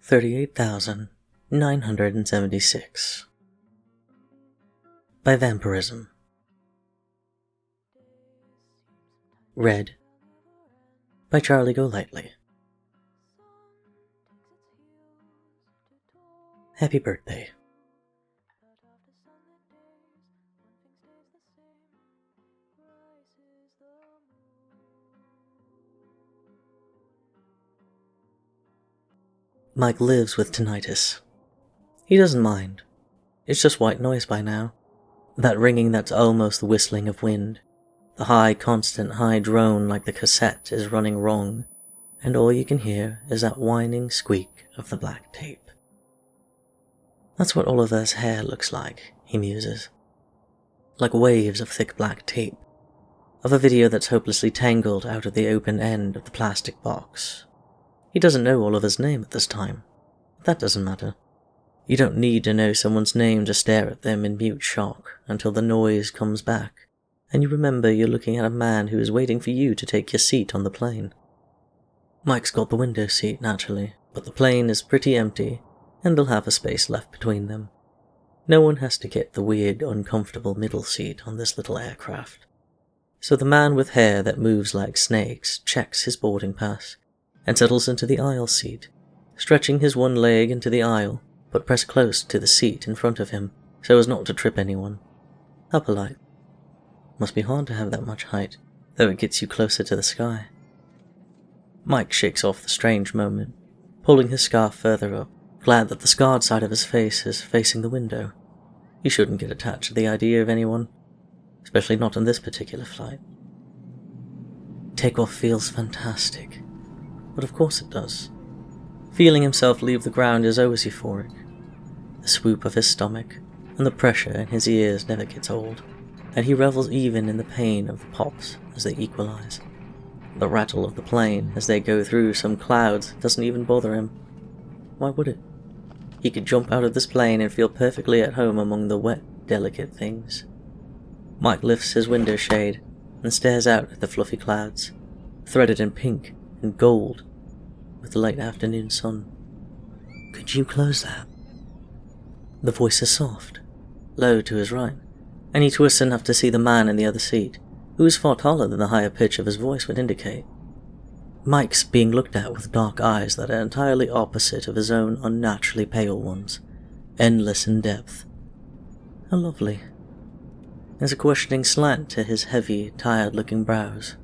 38,976 by Vmprsm. Read by Charliegolightly. Happy birthday. Mike lives with tinnitus. He doesn't mind. It's just white noise by now. That ringing that's almost the whistling of wind. The high, constant high drone like the cassette is running wrong, and all you can hear is that whining squeak of the black tape. That's what Oliver's hair looks like, he muses. Like waves of thick black tape. Of a video that's hopelessly tangled out of the open end of the plastic box. He doesn't know Oliver's name at this time. But that doesn't matter. You don't need to know someone's name to stare at them in mute shock until the noise comes back, and you remember you're looking at a man who is waiting for you to take your seat on the plane. Mike's got the window seat, naturally, but the plane is pretty empty, and they'll have a space left between them. No one has to get the weird, uncomfortable middle seat on this little aircraft. So the man with hair that moves like snakes checks his boarding pass, and settles into the aisle seat, stretching his one leg into the aisle, but pressed close to the seat in front of him, so as not to trip anyone. How polite. Must be hard to have that much height, though it gets you closer to the sky. Mike shakes off the strange moment, pulling his scarf further up, glad that the scarred side of his face is facing the window. He shouldn't get attached to the idea of anyone, especially not on this particular flight. Takeoff feels fantastic. But of course it does. Feeling himself leave the ground is always euphoric. The swoop of his stomach and the pressure in his ears never gets old, and he revels even in the pain of the pops as they equalize. The rattle of the plane as they go through some clouds doesn't even bother him. Why would it? He could jump out of this plane and feel perfectly at home among the wet, delicate things. Mike lifts his window shade and stares out at the fluffy clouds, threaded in pink and gold with the late afternoon sun. Could you close that? The voice is soft, low to his right, and he twists enough to see the man in the other seat, who is far taller than the higher pitch of his voice would indicate. Mike's being looked at with dark eyes that are entirely opposite of his own unnaturally pale ones, endless in depth. How lovely. There's a questioning slant to his heavy, tired-looking brows.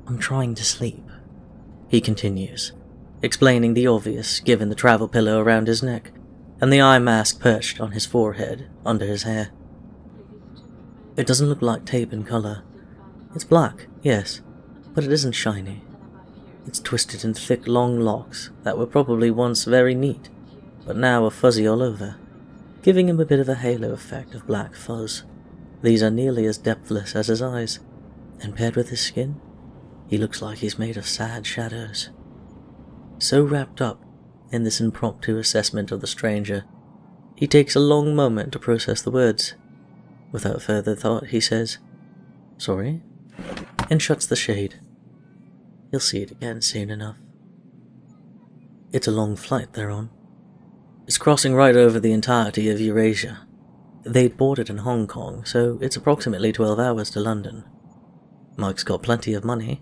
I'm trying to sleep, he continues, explaining the obvious given the travel pillow around his neck, and the eye mask perched on his forehead under his hair. It doesn't look like tape in colour. It's black, yes, but it isn't shiny. It's twisted in thick, long locks that were probably once very neat, but now are fuzzy all over, giving him a bit of a halo effect of black fuzz. These are nearly as depthless as his eyes, and paired with his skin, he looks like he's made of sad shadows. So wrapped up in this impromptu assessment of the stranger, he takes a long moment to process the words. Without further thought, he says, "Sorry," and shuts the shade. He'll see it again soon enough. It's a long flight they're on. It's crossing right over the entirety of Eurasia. They'd boarded in Hong Kong, so it's approximately 12 hours to London. Mike's got plenty of money,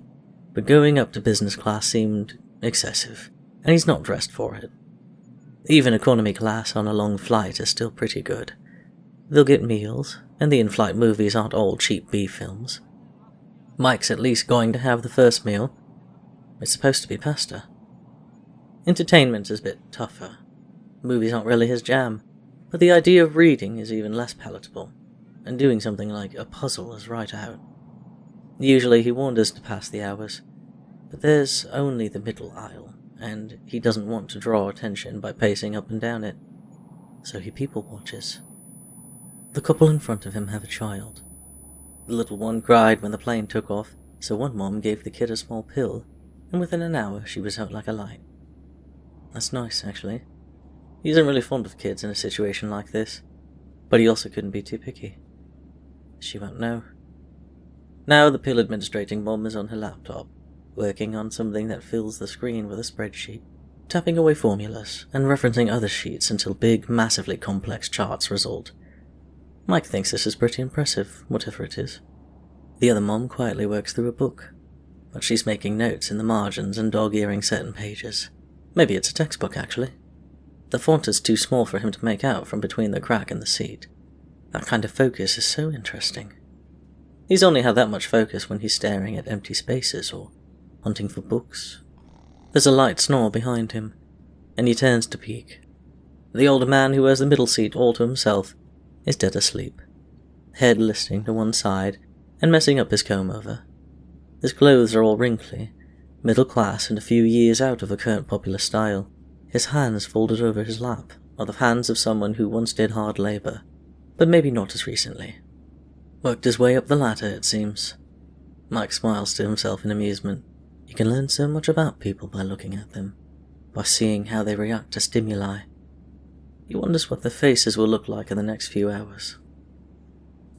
but going up to business class seemed excessive, and he's not dressed for it. Even economy class on a long flight is still pretty good. They'll get meals, and the in-flight movies aren't all cheap B films. Mike's at least going to have the first meal. It's supposed to be pasta. Entertainment is a bit tougher. Movies aren't really his jam, but the idea of reading is even less palatable, and doing something like a puzzle is right out. Usually he wanders to pass the hours, but there's only the middle aisle, and he doesn't want to draw attention by pacing up and down it, so he people watches. The couple in front of him have a child. The little one cried when the plane took off, so one mom gave the kid a small pill, and within an hour she was out like a light. That's nice, actually. He isn't really fond of kids in a situation like this, but he also couldn't be too picky. She won't know. Now the pill administrating mom is on her laptop, working on something that fills the screen with a spreadsheet. tapping away formulas and referencing other sheets until big, massively complex charts result. Mike thinks this is pretty impressive, whatever it is. The other mom quietly works through a book, but she's making notes in the margins and dog-earing certain pages. Maybe it's a textbook, actually. The font is too small for him to make out from between the crack in the seat. That kind of focus is so interesting. He's only had that much focus when he's staring at empty spaces or hunting for books. There's a light snore behind him, and he turns to peek. The older man who has the middle seat all to himself is dead asleep, head listing to one side and messing up his comb-over. His clothes are all wrinkly, middle class and a few years out of a current popular style. His hands folded over his lap are the hands of someone who once did hard labour, but maybe not as recently. Worked his way up the ladder, it seems. Mike smiles to himself in amusement. You can learn so much about people by looking at them, by seeing how they react to stimuli. He wonders what their faces will look like in the next few hours.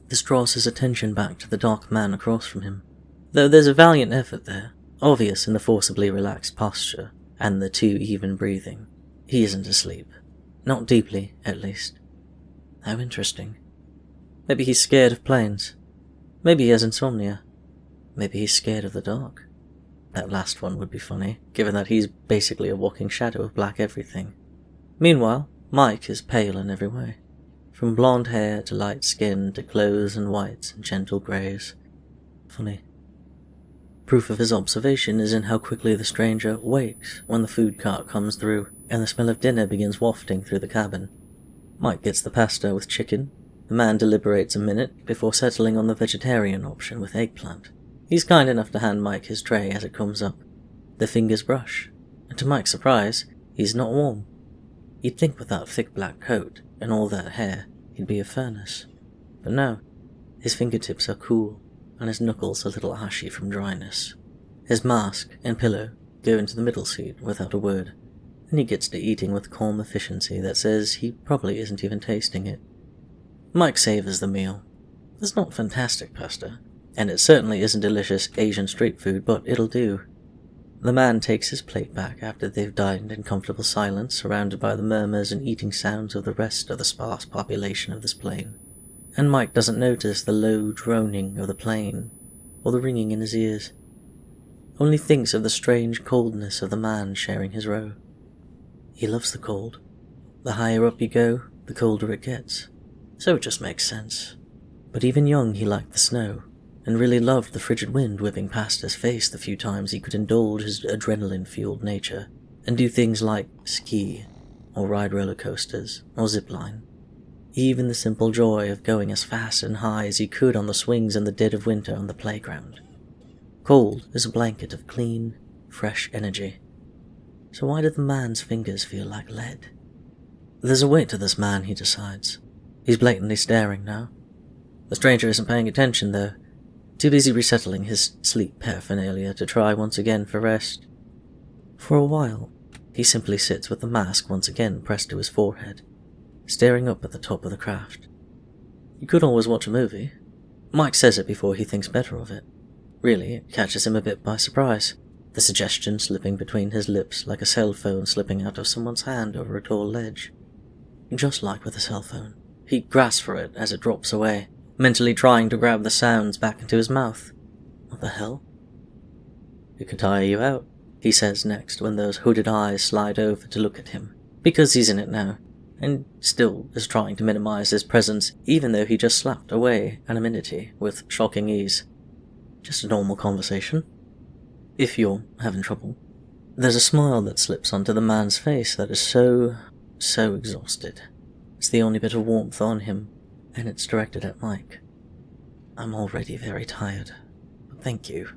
This draws his attention back to the dark man across from him, though there's a valiant effort there, obvious in the forcibly relaxed posture and the too even breathing. He isn't asleep. Not deeply, at least. How interesting. Maybe he's scared of planes. Maybe he has insomnia. Maybe he's scared of the dark. That last one would be funny, given that he's basically a walking shadow of black everything. Meanwhile, Mike is pale in every way. From blonde hair to light skin to clothes and whites and gentle greys. Funny. Proof of his observation is in how quickly the stranger wakes when the food cart comes through and the smell of dinner begins wafting through the cabin. Mike gets the pasta with chicken. The man deliberates a minute before settling on the vegetarian option with eggplant. He's kind enough to hand Mike his tray as it comes up. Their fingers brush, and to Mike's surprise, he's not warm. You'd think with that thick black coat and all that hair, he'd be a furnace. But no, his fingertips are cool, and his knuckles a little ashy from dryness. His mask and pillow go into the middle seat without a word, and he gets to eating with calm efficiency that says he probably isn't even tasting it. Mike savours the meal. It's not fantastic pasta, and it certainly isn't delicious Asian street food, but it'll do. The man takes his plate back after they've dined in comfortable silence, surrounded by the murmurs and eating sounds of the rest of the sparse population of this plane. And Mike doesn't notice the low droning of the plane, or the ringing in his ears. Only thinks of the strange coldness of the man sharing his row. He loves the cold. The higher up you go, the colder it gets. So it just makes sense. But even young he liked the snow, and really loved the frigid wind whipping past his face the few times he could indulge his adrenaline-fueled nature, and do things like ski, or ride roller coasters, or zipline. Even the simple joy of going as fast and high as he could on the swings in the dead of winter on the playground. Cold is a blanket of clean, fresh energy. So why did the man's fingers feel like lead? There's a weight to this man, he decides. He's blatantly staring now. The stranger isn't paying attention, though, too busy resettling his sleep paraphernalia to try once again for rest. For a while, he simply sits with the mask once again pressed to his forehead, staring up at the top of the craft. You could always watch a movie. Mike says it before he thinks better of it. Really, it catches him a bit by surprise, the suggestion slipping between his lips like a cell phone slipping out of someone's hand over a tall ledge. Just like with a cell phone. He grasps for it as it drops away, mentally trying to grab the sounds back into his mouth. What the hell? It could tire you out, he says next when those hooded eyes slide over to look at him, because he's in it now, and still is trying to minimize his presence even though he just slapped away anonymity with shocking ease. Just a normal conversation. If you're having trouble. There's a smile that slips onto the man's face that is so exhausted. It's the only bit of warmth on him, and it's directed at Mike. I'm already very tired, but thank you.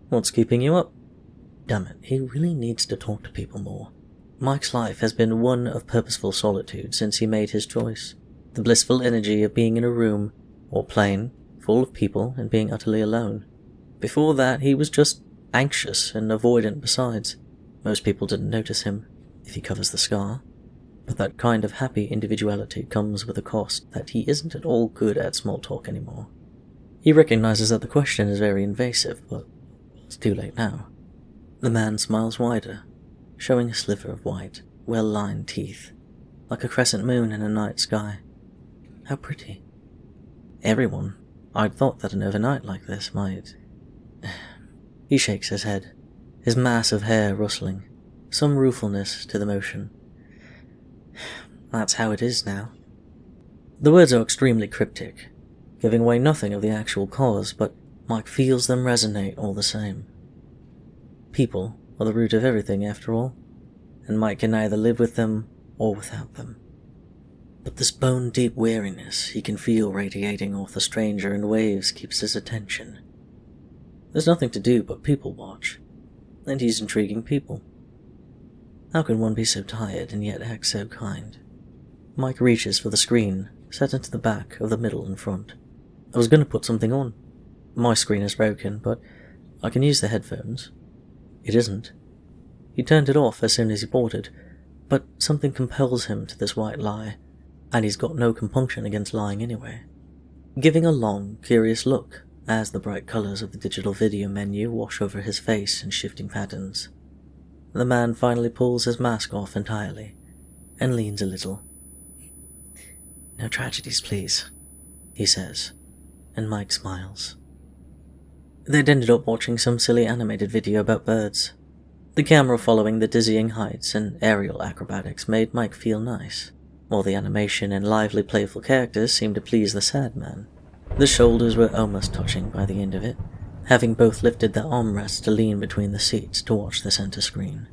What's keeping you up? Damn it, he really needs to talk to people more. Mike's life has been one of purposeful solitude since he made his choice. The blissful energy of being in a room, or plane, full of people and being utterly alone. Before that, he was just anxious and avoidant besides. Most people didn't notice him, if he covers the scar. But that kind of happy individuality comes with a cost that he isn't at all good at small talk anymore. He recognizes that the question is very invasive, but it's too late now. The man smiles wider, showing a sliver of white, well-lined teeth, like a crescent moon in a night sky. How pretty. Everyone. I'd thought that an overnight like this might... He shakes his head, his mass of hair rustling, some ruefulness to the motion. That's how it is now. The words are extremely cryptic, giving away nothing of the actual cause, but Mike feels them resonate all the same. People are the root of everything, after all, and Mike can either live with them or without them. But this bone-deep weariness he can feel radiating off the stranger in waves keeps his attention. There's nothing to do but people watch, and he's intriguing people. How can one be so tired and yet act so kind? Mike reaches for the screen, set into the back of the middle and front. I was going to put something on. My screen is broken, but I can use the headphones. It isn't. He turned it off as soon as he boarded, but something compels him to this white lie, and he's got no compunction against lying anyway. Giving a long, curious look as the bright colours of the digital video menu wash over his face in shifting patterns, the man finally pulls his mask off entirely and leans a little. "No tragedies, please," he says, and Mike smiles. They'd ended up watching some silly animated video about birds. The camera following the dizzying heights and aerial acrobatics made Mike feel nice, while the animation and lively playful characters seemed to please the sad man. The shoulders were almost touching by the end of it, having both lifted their armrests to lean between the seats to watch the center screen.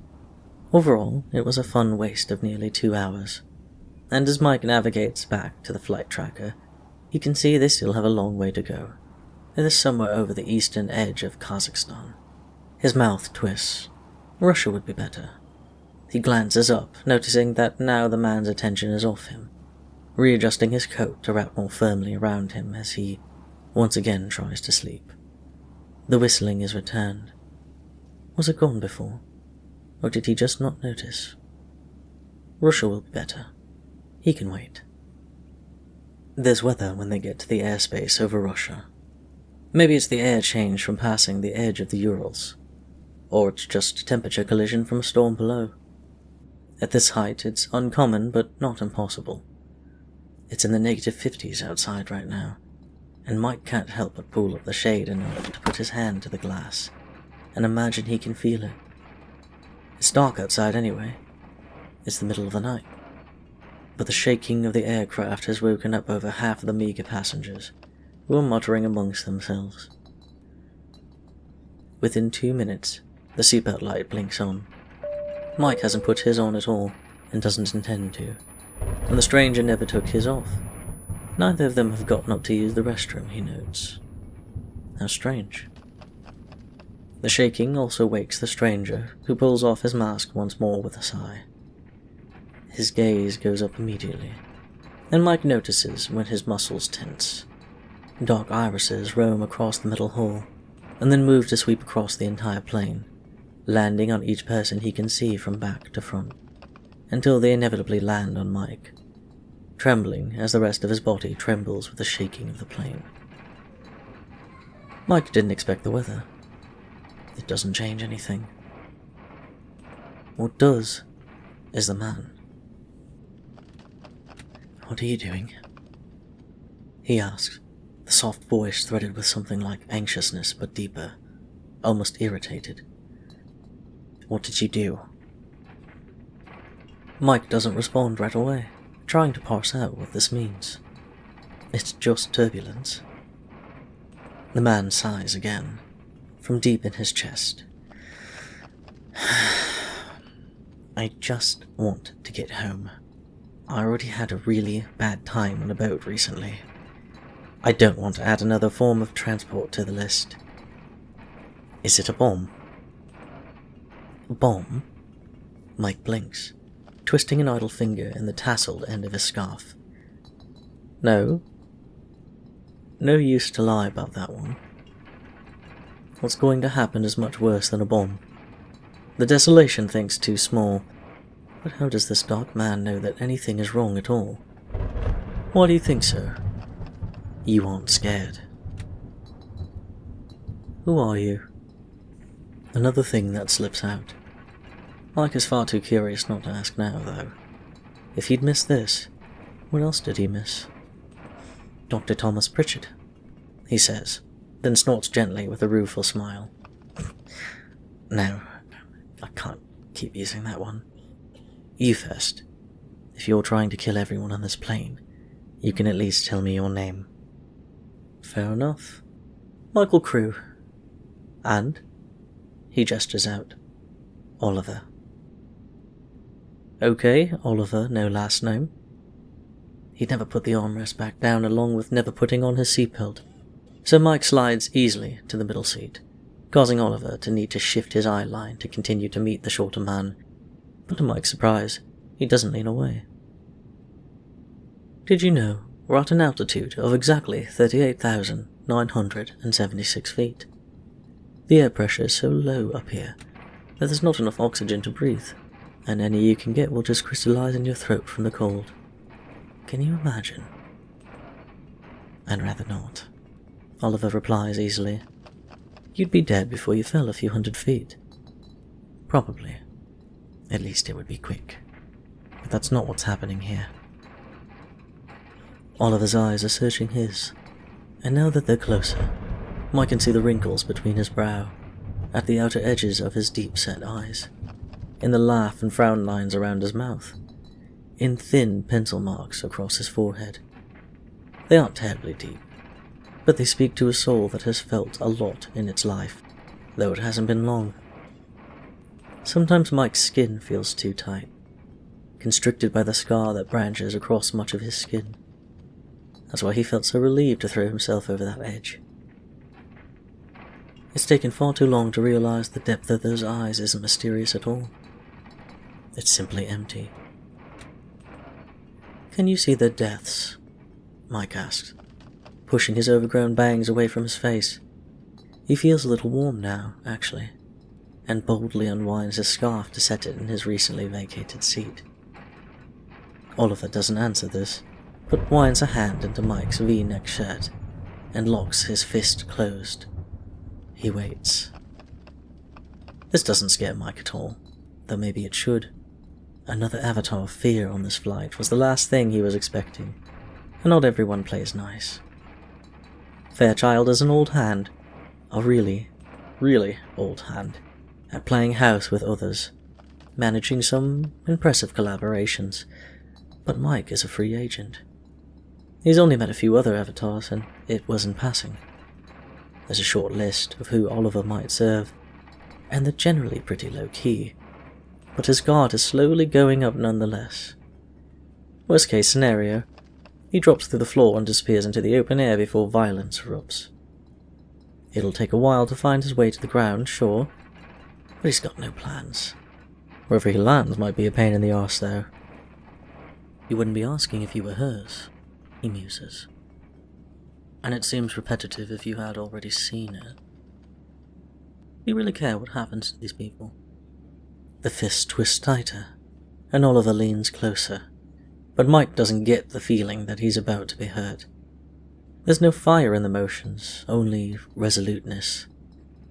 Overall, it was a fun waste of nearly 2 hours, and as Mike navigates back to the flight tracker, he can see they still have a long way to go. It is somewhere over the eastern edge of Kazakhstan. His mouth twists. Russia would be better. He glances up, noticing that now the man's attention is off him, readjusting his coat to wrap more firmly around him as he once again tries to sleep. The whistling is returned. Was it gone before? Or did he just not notice? Russia will be better. He can wait. There's weather when they get to the airspace over Russia. Maybe it's the air change from passing the edge of the Urals, or it's just temperature collision from a storm below. At this height, it's uncommon but not impossible. It's in the -50s outside right now, and Mike can't help but pull up the shade enough to put his hand to the glass and imagine he can feel it. It's dark outside anyway. It's the middle of the night. But the shaking of the aircraft has woken up over half of the meager passengers, who are muttering amongst themselves. Within 2 minutes, the seatbelt light blinks on. Mike hasn't put his on at all, and doesn't intend to, and the stranger never took his off. Neither of them have gotten up to use the restroom, he notes. How strange. The shaking also wakes the stranger, who pulls off his mask once more with a sigh. His gaze goes up immediately, and Mike notices when his muscles tense. Dark irises roam across the middle hall, and then move to sweep across the entire plane, landing on each person he can see from back to front, until they inevitably land on Mike, trembling as the rest of his body trembles with the shaking of the plane. Mike didn't expect the weather. It doesn't change anything. What does is the man. "What are you doing?" he asks, the soft voice threaded with something like anxiousness but deeper, almost irritated. "What did you do?" Mike doesn't respond right away, trying to parse out what this means. It's just turbulence. The man sighs again, from deep in his chest. "I just want to get home. I already had a really bad time on a boat recently. I don't want to add another form of transport to the list." "Is it a bomb?" "A bomb?" Mike blinks, twisting an idle finger in the tasseled end of his scarf. "No. No use to lie about that one. What's going to happen is much worse than a bomb. The desolation thing's too small, but how does this dark man know that anything is wrong at all? Why do you think so? You aren't scared." "Who are you?" Another thing that slips out. Mike is far too curious not to ask now, though. If he'd missed this, what else did he miss? Dr. Thomas Pritchard, he says, then snorts gently with a rueful smile. No, I can't keep using that one. You first. If you're trying to kill everyone on this plane, you can at least tell me your name. Fair enough. Michael Crew. And? He gestures out. Oliver. Okay, Oliver, no last name. He'd never put the armrest back down along with never putting on his seatbelt, so Mike slides easily to the middle seat, causing Oliver to need to shift his eye line to continue to meet the shorter man, but to Mike's surprise, he doesn't lean away. Did you know we're at an altitude of exactly 38,976 feet? The air pressure is so low up here that there's not enough oxygen to breathe, and any you can get will just crystallize in your throat from the cold. Can you imagine? I'd rather not, Oliver replies easily. You'd be dead before you fell a few hundred feet. Probably. At least it would be quick. But that's not what's happening here. Oliver's eyes are searching his, and now that they're closer, Mike can see the wrinkles between his brow, at the outer edges of his deep-set eyes, in the laugh and frown lines around his mouth, in thin pencil marks across his forehead. They aren't terribly deep, but they speak to a soul that has felt a lot in its life, though it hasn't been long. Sometimes Mike's skin feels too tight, constricted by the scar that branches across much of his skin. That's why he felt so relieved to throw himself over that edge. It's taken far too long to realize the depth of those eyes isn't mysterious at all. It's simply empty. Can you see their depths? Mike asks, pushing his overgrown bangs away from his face. He feels a little warm now, actually, and boldly unwinds his scarf to set it in his recently vacated seat. Oliver doesn't answer this, but winds a hand into Mike's V-neck shirt and locks his fist closed. He waits. This doesn't scare Mike at all, though maybe it should. Another avatar of fear on this flight was the last thing he was expecting, and not everyone plays nice. Fairchild is an old hand, a really, really old hand, at playing house with others, managing some impressive collaborations, but Mike is a free agent. He's only met a few other avatars, and it was in passing. There's a short list of who Oliver might serve, and they're generally pretty low-key, but his guard is slowly going up nonetheless. Worst case scenario, he drops through the floor and disappears into the open air before violence erupts. It'll take a while to find his way to the ground, sure, but he's got no plans. Wherever he lands might be a pain in the arse, though. You wouldn't be asking if you were hers, he muses. And it seems repetitive if you had already seen it. You really care what happens to these people? The fist twists tighter, and Oliver leans closer, but Mike doesn't get the feeling that he's about to be hurt. There's no fire in the motions, only resoluteness,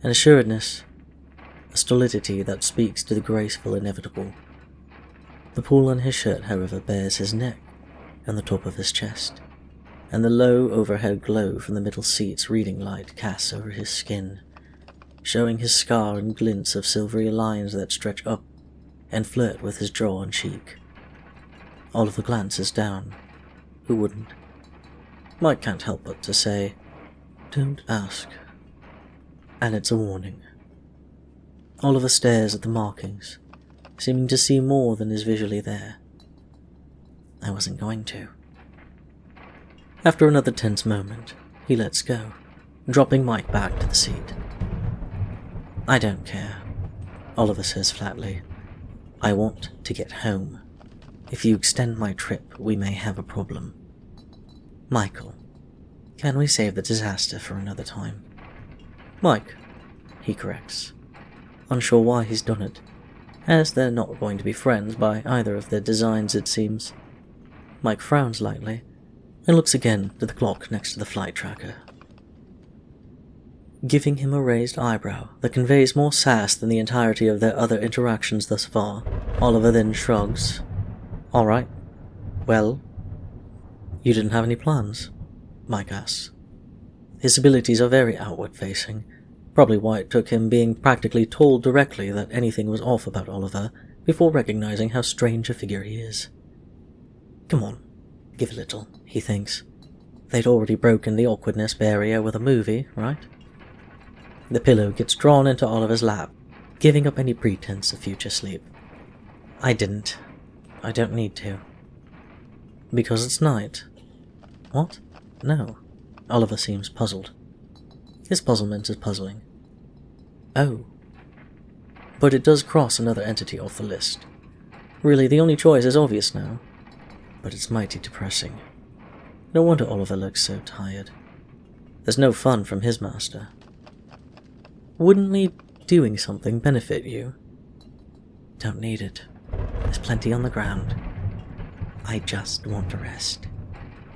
an assuredness, a stolidity that speaks to the graceful inevitable. The pull on his shirt, however, bears his neck and the top of his chest, and the low overhead glow from the middle seat's reading light casts over his skin, showing his scar and glints of silvery lines that stretch up and flirt with his jaw and cheek. Oliver glances down. Who wouldn't? Mike can't help but to say, "Don't ask." And it's a warning. Oliver stares at the markings, seeming to see more than is visually there. I wasn't going to. After another tense moment, he lets go, dropping Mike back to the seat. I don't care, Oliver says flatly. I want to get home. If you extend my trip, we may have a problem. Michael, can we save the disaster for another time? Mike, he corrects, unsure why he's done it, as they're not going to be friends by either of their designs, it seems. Mike frowns lightly and looks again to the clock next to the flight tracker. giving him a raised eyebrow that conveys more sass than the entirety of their other interactions thus far. Oliver then shrugs. "All right. Well, you didn't have any plans?" Mike asks. His abilities are very outward-facing, probably why it took him being practically told directly that anything was off about Oliver before recognizing how strange a figure he is. Come on, give a little, he thinks. They'd already broken the awkwardness barrier with a movie, right? The pillow gets drawn into Oliver's lap, giving up any pretense of future sleep. I didn't. I don't need to. Because it's night. What? No. Oliver seems puzzled. His puzzlement is puzzling. Oh. But it does cross another entity off the list. Really, the only choice is obvious now. But it's mighty depressing. No wonder Oliver looks so tired. There's no fun from his master. Wouldn't me doing something benefit you? Don't need it. There's plenty on the ground. I just want to rest,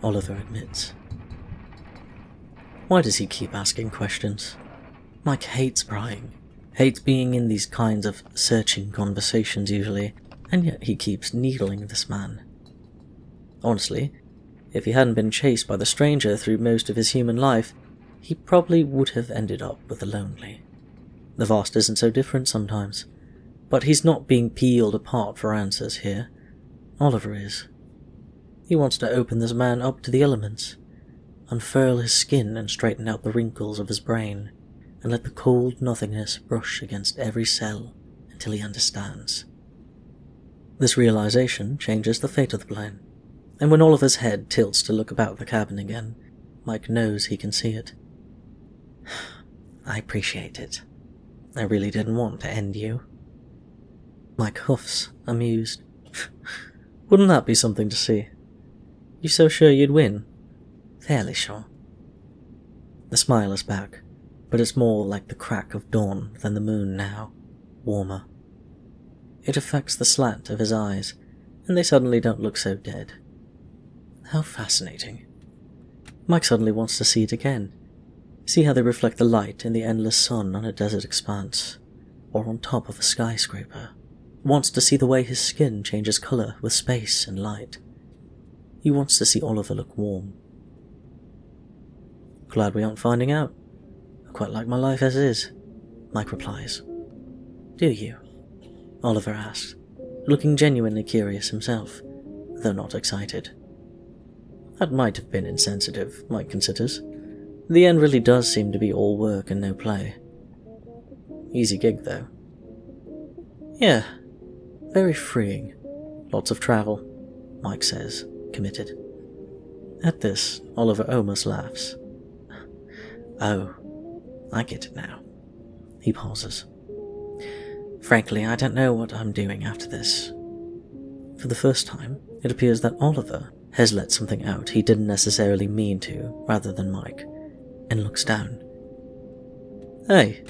Oliver admits. Why does he keep asking questions? Mike hates prying, hates being in these kinds of searching conversations usually, and yet he keeps needling this man. Honestly, if he hadn't been chased by the stranger through most of his human life, he probably would have ended up with the lonely. The vast isn't so different sometimes, but he's not being peeled apart for answers here. Oliver is. He wants to open this man up to the elements, unfurl his skin and straighten out the wrinkles of his brain, and let the cold nothingness brush against every cell until he understands. This realization changes the fate of the plane, and when Oliver's head tilts to look about the cabin again, Mike knows he can see it. I appreciate it. I really didn't want to end you. Mike huffs, amused. Wouldn't that be something to see? You so sure you'd win? Fairly sure. The smile is back, but it's more like the crack of dawn than the moon now, warmer. It affects the slant of his eyes, and they suddenly don't look so dead. How fascinating. Mike suddenly wants to see it again. See how they reflect the light in the endless sun on a desert expanse, or on top of a skyscraper. Wants to see the way his skin changes colour with space and light. He wants to see Oliver look warm. Glad we aren't finding out. I quite like my life as is, Mike replies. Do you? Oliver asks, looking genuinely curious himself, though not excited. That might have been insensitive, Mike considers. The end really does seem to be all work and no play. Easy gig, though. Yeah, very freeing. Lots of travel, Mike says, committed. At this, Oliver almost laughs. Oh, I get it now. He pauses. Frankly, I don't know what I'm doing after this. For the first time, it appears that Oliver has let something out he didn't necessarily mean to, rather than Mike, and looks down. Hey,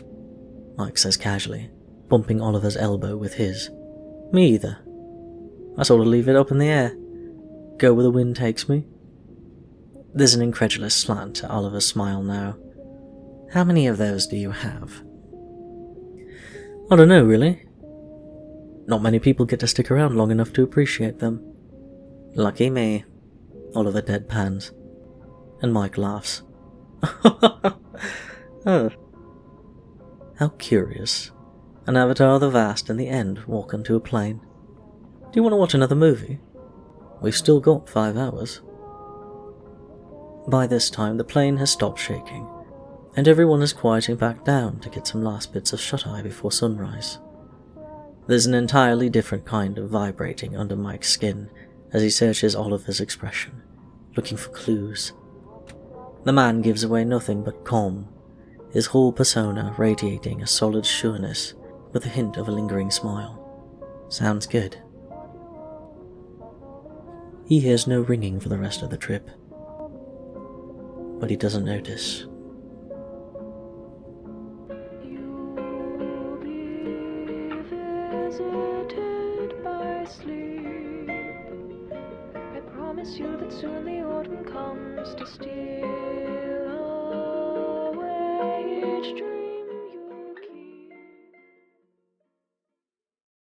Mike says casually, bumping Oliver's elbow with his. Me either. I sort of leave it up in the air. Go where the wind takes me. There's an incredulous slant to Oliver's smile now. How many of those do you have? I don't know, really. Not many people get to stick around long enough to appreciate them. Lucky me, Oliver deadpans, and Mike laughs. Oh. How curious. An avatar of the vast and the end walk onto a plane. Do you want to watch another movie? We've still got 5 hours. By this time the plane has stopped shaking, and everyone is quieting back down to get some last bits of shut-eye before sunrise. There's an entirely different kind of vibrating under Mike's skin as he searches Oliver's expression, looking for clues. The man gives away nothing but calm, his whole persona radiating a solid sureness with a hint of a lingering smile. Sounds good. He hears no ringing for the rest of the trip, but he doesn't notice. You'll be visited by sleep. I promise you that soon the autumn comes to steal away each dream.